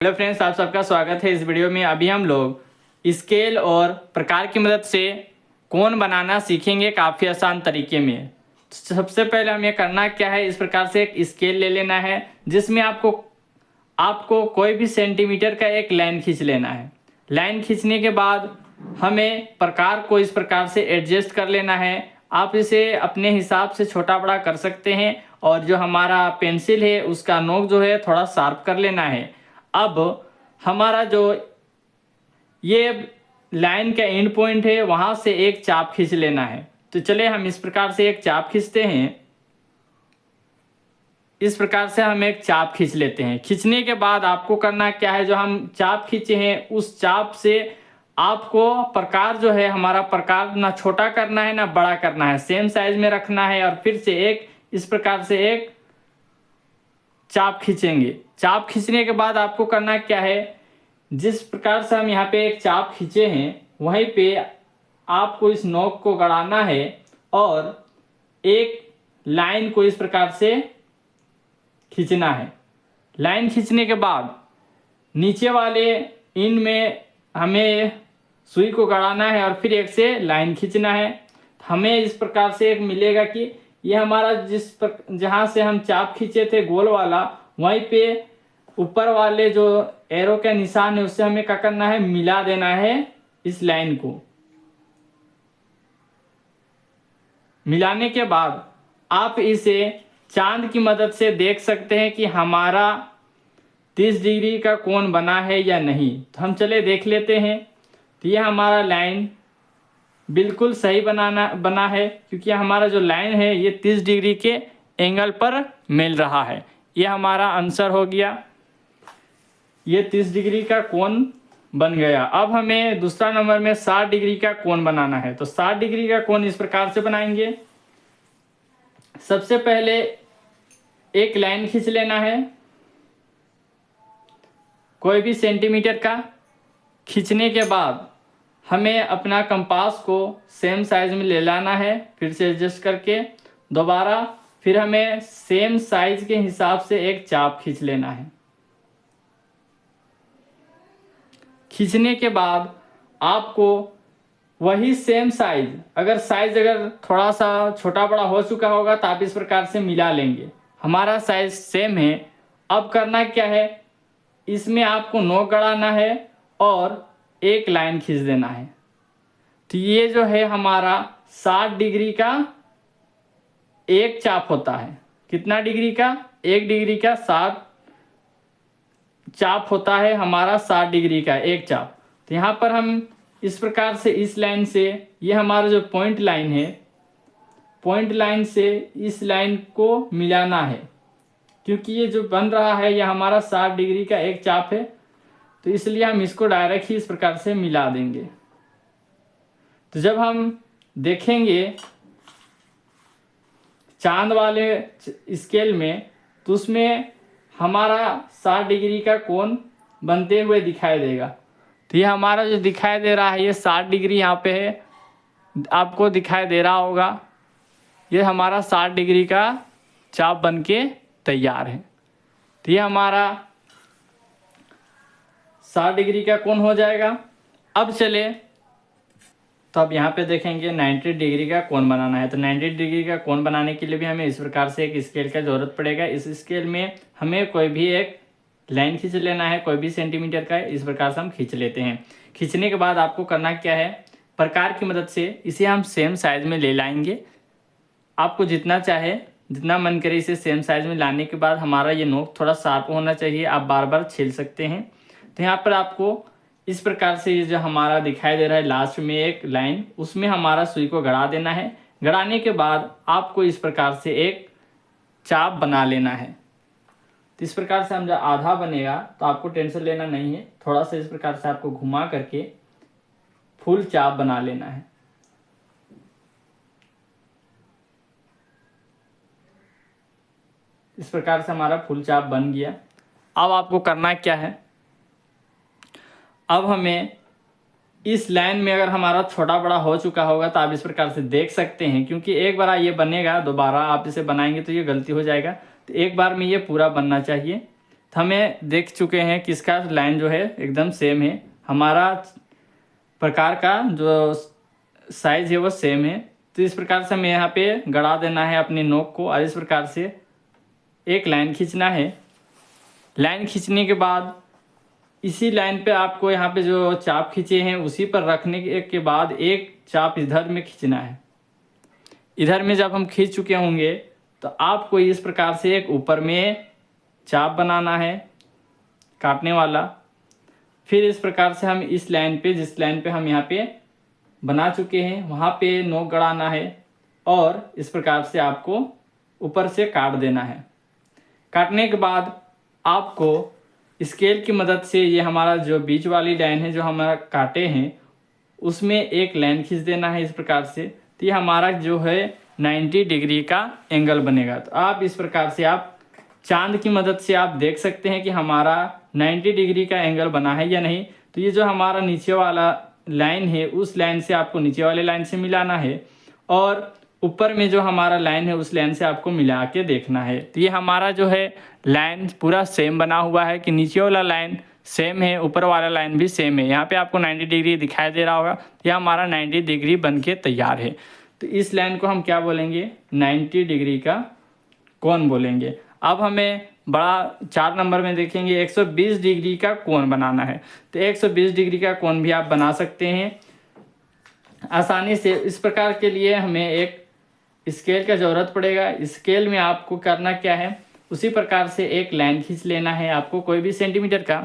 Hello friends, आप सबका स्वागत है इस वीडियो में। अभी हम लोग स्केल और प्रकार की मदद से कोण बनाना सीखेंगे काफ़ी आसान तरीके में। सबसे पहले हमें करना क्या है, इस प्रकार से एक स्केल ले लेना है जिसमें आपको कोई भी सेंटीमीटर का एक लाइन खींच लेना है। लाइन खींचने के बाद हमें प्रकार को इस प्रकार से एडजस्ट कर लेना है। आप इसे अपने हिसाब से छोटा बड़ा कर सकते हैं और जो हमारा पेंसिल है उसका नोक जो है थोड़ा शार्प कर लेना है। अब हमारा जो ये लाइन का एंड पॉइंट है वहां से एक चाप खींच लेना है। तो चले हम इस प्रकार से एक चाप खींचते हैं। इस प्रकार से हम एक चाप खींच लेते हैं। खींचने के बाद आपको करना क्या है, जो हम चाप खींचे हैं उस चाप से आपको प्रकार जो है, हमारा प्रकार ना छोटा करना है ना बड़ा करना है, सेम साइज में रखना है। और फिर से एक इस प्रकार से एक चाप खींचेंगे। चाप खींचने के बाद आपको करना क्या है, जिस प्रकार से हम यहाँ पे एक चाप खींचे हैं वहीं पे आपको इस नोक को गड़ाना है और एक लाइन को इस प्रकार से खींचना है। लाइन खींचने के बाद नीचे वाले एंड में हमें सुई को गड़ाना है और फिर एक से लाइन खींचना है। हमें इस प्रकार से एक मिलेगा कि ये हमारा जहाँ से हम चाप खींचे थे गोल वाला, वहीं पे ऊपर वाले जो एरो का निशान है उससे हमें क्या करना है, मिला देना है इस लाइन को। मिलाने के बाद आप इसे चांद की मदद से देख सकते हैं कि हमारा 30 डिग्री का कोण बना है या नहीं। तो हम चले देख लेते हैं। तो ये हमारा लाइन बिल्कुल सही बना है, क्योंकि हमारा जो लाइन है ये 30 डिग्री के एंगल पर मिल रहा है। ये हमारा आंसर हो गया, ये 30 डिग्री का कोण बन गया। अब हमें दूसरा नंबर में 60 डिग्री का कोण बनाना है। तो 60 डिग्री का कोण इस प्रकार से बनाएंगे। सबसे पहले एक लाइन खींच लेना है, कोई भी सेंटीमीटर का। खींचने के बाद हमें अपना कंपास को सेम साइज में ले लाना है, फिर से एडजस्ट करके दोबारा। फिर हमें सेम साइज के हिसाब से एक चाप खींच लेना है। खींचने के बाद आपको वही सेम साइज, अगर थोड़ा सा छोटा बड़ा हो चुका होगा तो आप इस प्रकार से मिला लेंगे। हमारा साइज सेम है। अब करना क्या है, इसमें आपको नोक गड़ाना है और एक लाइन खींच देना है। तो ये जो है हमारा 60 डिग्री का एक चाप होता है। कितना डिग्री का? 1 डिग्री का 60 चाप होता है हमारा, 60 डिग्री का एक चाप। तो यहाँ पर हम इस प्रकार से इस लाइन से, ये हमारा जो पॉइंट लाइन है, पॉइंट लाइन से इस लाइन को मिलाना है, क्योंकि ये जो बन रहा है ये हमारा 60 डिग्री का एक चाप है। तो इसलिए हम इसको डायरेक्ट ही इस प्रकार से मिला देंगे। तो जब हम देखेंगे चांद वाले स्केल में, तो उसमें हमारा 60 डिग्री का कोण बनते हुए दिखाई देगा। तो ये हमारा जो दिखाई दे रहा है ये 60 डिग्री यहाँ पे है, आपको दिखाई दे रहा होगा। ये हमारा 60 डिग्री का चाप बनके तैयार है। तो ये हमारा 60 डिग्री का कोण हो जाएगा। अब चले, तो अब यहाँ पे देखेंगे 90 डिग्री का कोण बनाना है। तो 90 डिग्री का कोण बनाने के लिए भी हमें इस प्रकार से एक स्केल का ज़रूरत पड़ेगा। इस स्केल में हमें कोई भी एक लाइन खींच लेना है, कोई भी सेंटीमीटर का। इस प्रकार से हम खींच लेते हैं। खींचने के बाद आपको करना क्या है, प्रकार की मदद से इसे हम सेम साइज में ले लाएंगे। आपको जितना चाहे, जितना मन करे इसे सेम साइज में लाने के बाद हमारा ये नोक थोड़ा शार्प होना चाहिए। आप बार बार छील सकते हैं। तो यहाँ पर आपको इस प्रकार से ये जो हमारा दिखाई दे रहा है लास्ट में एक लाइन, उसमें हमारा सुई को गड़ा देना है। गड़ाने के बाद आपको इस प्रकार से एक चाप बना लेना है। तो इस प्रकार से हम जब आधा बनेगा तो आपको टेंशन लेना नहीं है, थोड़ा सा इस प्रकार से आपको घुमा करके फुल चाप बना लेना है। इस प्रकार से हमारा फुल चाप बन गया। अब आपको करना क्या है, अब हमें इस लाइन में अगर हमारा छोटा बड़ा हो चुका होगा तो आप इस प्रकार से देख सकते हैं, क्योंकि एक बार ये बनेगा, दोबारा आप इसे बनाएंगे तो ये गलती हो जाएगा। तो एक बार में ये पूरा बनना चाहिए। तो हमें देख चुके हैं कि इसका लाइन जो है एकदम सेम है, हमारा प्रकार का जो साइज है वो सेम है। तो इस प्रकार से हमें यहाँ पे गड़ा देना है अपनी नोक को और इस प्रकार से एक लाइन खींचना है। लाइन खींचने के बाद इसी लाइन पे आपको यहाँ पे जो चाप खींचे हैं उसी पर रखने के बाद एक चाप इधर में खींचना है। इधर में जब हम खींच चुके होंगे तो आपको इस प्रकार से एक ऊपर में चाप बनाना है काटने वाला। फिर इस प्रकार से हम इस लाइन पे, जिस लाइन पे हम यहाँ पे बना चुके हैं वहाँ पे नोक गड़ाना है और इस प्रकार से आपको ऊपर से काट देना है। काटने के बाद आपको स्केल की मदद से ये हमारा जो बीच वाली लाइन है जो हमारा काटे हैं उसमें एक लाइन खींच देना है इस प्रकार से। तो ये हमारा जो है 90 डिग्री का एंगल बनेगा। तो आप इस प्रकार से आप चांद की मदद से आप देख सकते हैं कि हमारा 90 डिग्री का एंगल बना है या नहीं। तो ये जो हमारा नीचे वाला लाइन है उस लाइन से आपको नीचे वाले लाइन से मिलाना है और ऊपर में जो हमारा लाइन है उस लाइन से आपको मिला के देखना है। तो ये हमारा जो है लाइन पूरा सेम बना हुआ है कि नीचे वाला लाइन सेम है, ऊपर वाला लाइन भी सेम है। यहाँ पे आपको 90 डिग्री दिखाई दे रहा होगा, यह हमारा 90 डिग्री बन के तैयार है। तो इस लाइन को हम क्या बोलेंगे, 90 डिग्री का कोण बोलेंगे। अब हमें बड़ा 4 नंबर में देखेंगे 120 डिग्री का कोण बनाना है। तो 120 डिग्री का कोण भी आप बना सकते हैं आसानी से। इस प्रकार के लिए हमें एक स्केल का ज़रूरत पड़ेगा। स्केल में आपको करना क्या है, उसी प्रकार से एक लाइन खींच लेना है आपको कोई भी सेंटीमीटर का।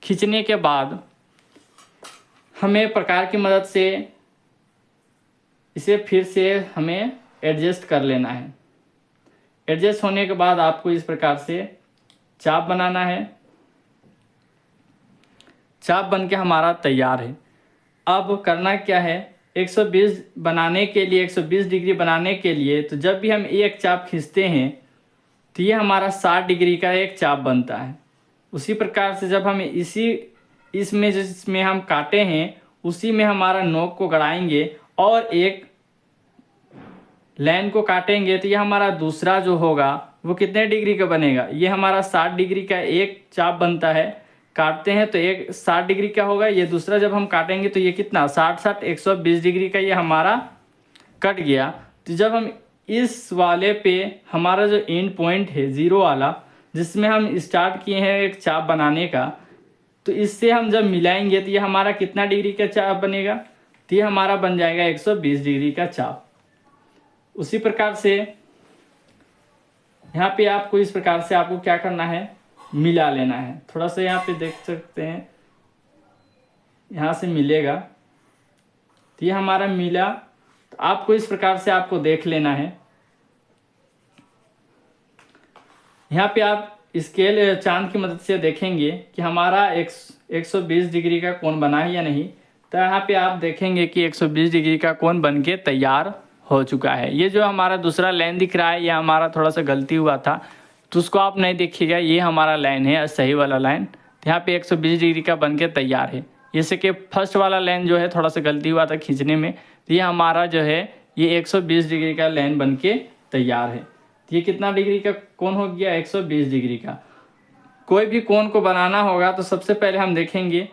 खींचने के बाद हमें प्रकार की मदद से इसे फिर से हमें एडजस्ट कर लेना है। एडजस्ट होने के बाद आपको इस प्रकार से चाप बनाना है। चाप बन के हमारा तैयार है। अब करना क्या है, 120 बनाने के लिए, 120 डिग्री बनाने के लिए तो जब भी हम एक चाप खींचते हैं तो ये हमारा 60 डिग्री का एक चाप बनता है। उसी प्रकार से जब हम इसमें जिसमें हम काटे हैं उसी में हमारा नोक को गड़ाएंगे और एक लाइन को काटेंगे तो ये हमारा दूसरा जो होगा वो कितने डिग्री का बनेगा, ये हमारा 60 डिग्री का एक चाप बनता है। काटते हैं तो एक 60 डिग्री का होगा, ये दूसरा जब हम काटेंगे तो ये कितना 60 120 डिग्री का ये हमारा कट गया। तो जब हम इस वाले पे हमारा जो एंड पॉइंट है जीरो वाला जिसमें हम स्टार्ट किए हैं एक चाप बनाने का, तो इससे हम जब मिलाएंगे तो ये हमारा कितना डिग्री का चाप बनेगा, तो ये हमारा बन जाएगा 120 डिग्री का चाप। उसी प्रकार से यहाँ पे आपको इस प्रकार से आपको क्या करना है, मिला लेना है। थोड़ा सा यहाँ पे देख सकते हैं, यहाँ से मिलेगा तो ये हमारा मिला। तो आपको इस प्रकार से आपको देख लेना है। यहाँ पे आप स्केल चांद की मदद से देखेंगे कि हमारा 120 डिग्री का कोण बना है या नहीं। तो यहाँ पे आप देखेंगे कि 120 डिग्री का कोण बन के तैयार हो चुका है। ये जो हमारा दूसरा लाइन दिख रहा है ये हमारा थोड़ा सा गलती हुआ था तो उसको आप नहीं देखिएगा, ये हमारा लाइन है सही वाला लाइन। तो यहाँ पे 120 डिग्री का बन के तैयार है। जैसे कि फर्स्ट वाला लाइन जो है थोड़ा सा गलती हुआ था खींचने में, तो ये हमारा जो है ये 120 डिग्री का लाइन बन के तैयार है। तो ये कितना डिग्री का कोण हो गया, 120 डिग्री का। कोई भी कोण को बनाना होगा तो सबसे पहले हम देखेंगे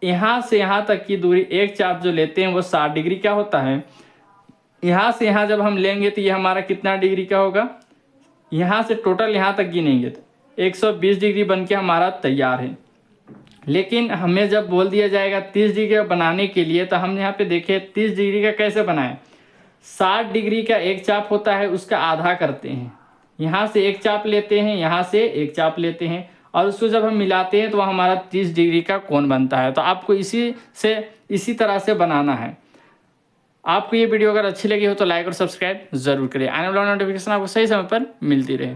यहाँ से यहाँ तक की दूरी, एक चाप जो लेते हैं वो 60 डिग्री का होता है। यहाँ से यहाँ जब हम लेंगे तो ये हमारा कितना डिग्री का होगा, यहाँ से टोटल यहाँ तक गिनेंगे तो 120 डिग्री बन के हमारा तैयार है। लेकिन हमें जब बोल दिया जाएगा 30 डिग्री का बनाने के लिए तो हम यहाँ पे देखें 30 डिग्री का कैसे बनाएं। 60 डिग्री का एक चाप होता है उसका आधा करते हैं, यहाँ से एक चाप लेते हैं, यहाँ से एक चाप लेते हैं और उसको जब हम मिलाते हैं तो वह हमारा 30 डिग्री का कोण बनता है। तो आपको इसी तरह से बनाना है। आपको ये वीडियो अगर अच्छी लगी हो तो लाइक और सब्सक्राइब जरूर करें। आने वाला नोटिफिकेशन आपको सही समय पर मिलती रहे।